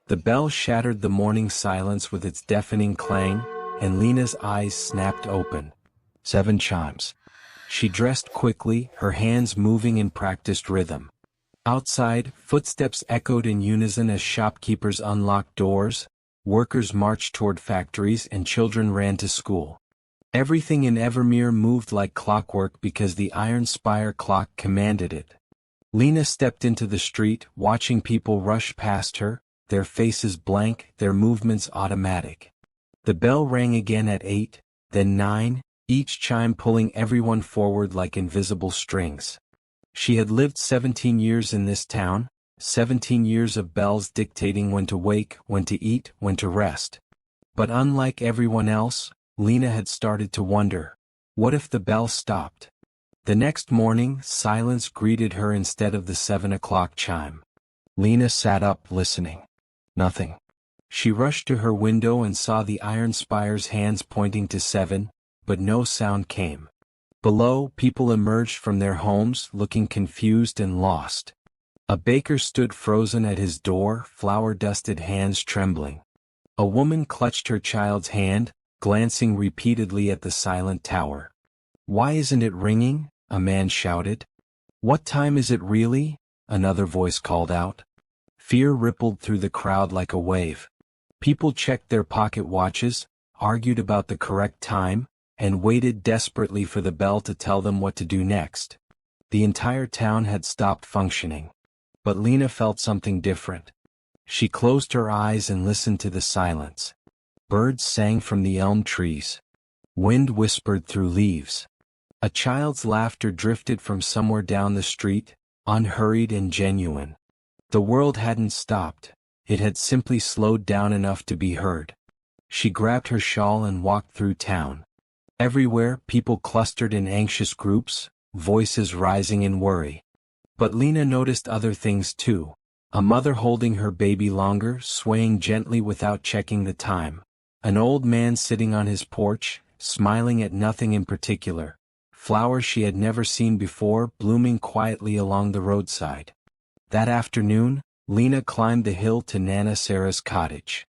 The bell shattered the morning silence with its deafening clang, and Lina's eyes snapped open. 7 chimes. She dressed quickly, her hands moving in practiced rhythm. Outside, footsteps echoed in unison as shopkeepers unlocked doors, workers marched toward factories, and children ran to school. Everything in Evermere moved like clockwork because the iron spire clock commanded it. Lina stepped into the street, watching people rush past her, their faces blank, their movements automatic. The bell rang again at 8, then 9, each chime pulling everyone forward like invisible strings. She had lived 17 years in this town, 17 years of bells dictating when to wake, when to eat, when to rest. But unlike everyone else, Lina had started to wonder, what if the bell stopped? The next morning, silence greeted her instead of the 7 o'clock chime. Lina sat up, listening. Nothing. She rushed to her window and saw the iron spire's hands pointing to 7, but no sound came. Below, people emerged from their homes, looking confused and lost. A baker stood frozen at his door, flour-dusted hands trembling. A woman clutched her child's hand, glancing repeatedly at the silent tower. "Why isn't it ringing?" a man shouted. "What time is it really?" another voice called out. Fear rippled through the crowd like a wave. People checked their pocket watches, argued about the correct time, and waited desperately for the bell to tell them what to do next. The entire town had stopped functioning. But Lina felt something different. She closed her eyes and listened to the silence. Birds sang from the elm trees. Wind whispered through leaves. A child's laughter drifted from somewhere down the street, unhurried and genuine. The world hadn't stopped, it had simply slowed down enough to be heard. She grabbed her shawl and walked through town. Everywhere, people clustered in anxious groups, voices rising in worry. But Lina noticed other things too. A mother holding her baby longer, swaying gently without checking the time. An old man sitting on his porch, smiling at nothing in particular. Flowers she had never seen before blooming quietly along the roadside. That afternoon, Lina climbed the hill to Nana Sarah's cottage.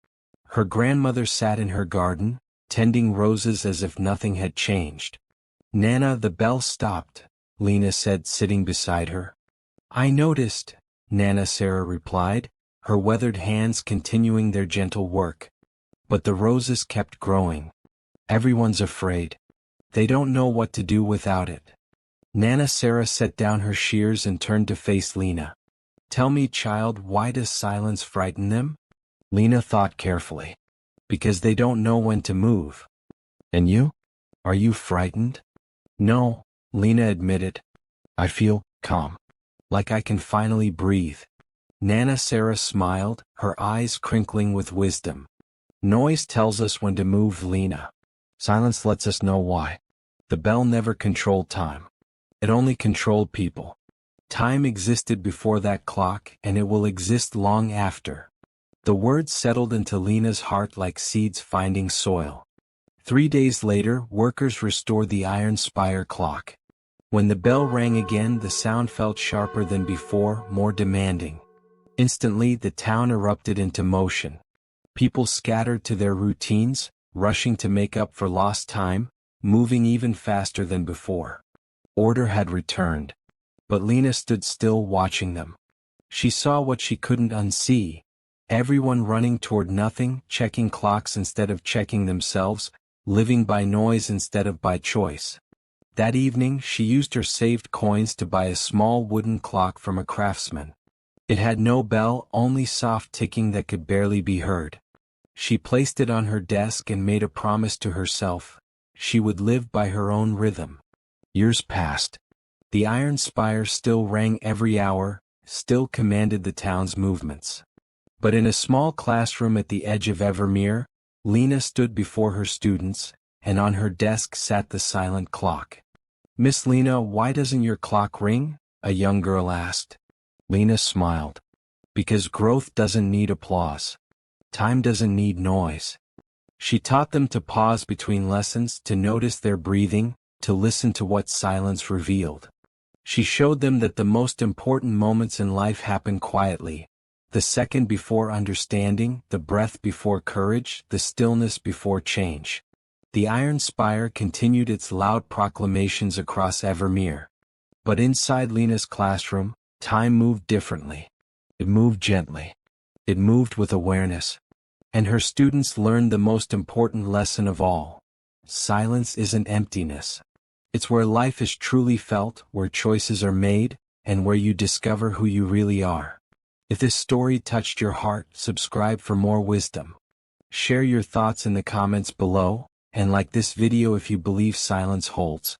Her grandmother sat in her garden, tending roses as if nothing had changed. "Nana, the bell stopped," Lina said, sitting beside her. "I noticed," Nana Sarah replied, her weathered hands continuing their gentle work. "But the roses kept growing. Everyone's afraid. They don't know what to do without it." Nana Sarah set down her shears and turned to face Lina. "Tell me, child, why does silence frighten them?" Lina thought carefully. "Because they don't know when to move." "And you? Are you frightened?" "No," Lina admitted. "I feel calm. Like I can finally breathe." Nana Sarah smiled, her eyes crinkling with wisdom. "Noise tells us when to move, Lina. Silence lets us know why. The bell never controlled time. It only controlled people. Time existed before that clock, and it will exist long after." The words settled into Lina's heart like seeds finding soil. 3 days later, workers restored the iron spire clock. When the bell rang again, the sound felt sharper than before, more demanding. Instantly, the town erupted into motion. People scattered to their routines, rushing to make up for lost time, moving even faster than before. Order had returned. But Lina stood still watching them. She saw what she couldn't unsee. Everyone running toward nothing, checking clocks instead of checking themselves, living by noise instead of by choice. That evening, she used her saved coins to buy a small wooden clock from a craftsman. It had no bell, only soft ticking that could barely be heard. She placed it on her desk and made a promise to herself. She would live by her own rhythm. Years passed. The iron spire still rang every hour, still commanded the town's movements. But in a small classroom at the edge of Evermere, Lina stood before her students, and on her desk sat the silent clock. "Miss Lina, why doesn't your clock ring?" a young girl asked. Lina smiled. "Because growth doesn't need applause. Time doesn't need noise." She taught them to pause between lessons, to notice their breathing, to listen to what silence revealed. She showed them that the most important moments in life happen quietly. The second before understanding, the breath before courage, the stillness before change. The iron spire continued its loud proclamations across Evermere. But inside Lina's classroom, time moved differently. It moved gently. It moved with awareness. And her students learned the most important lesson of all. Silence isn't emptiness. It's where life is truly felt, where choices are made, and where you discover who you really are. If this story touched your heart, subscribe for more wisdom. Share your thoughts in the comments below, and like this video if you believe silence holds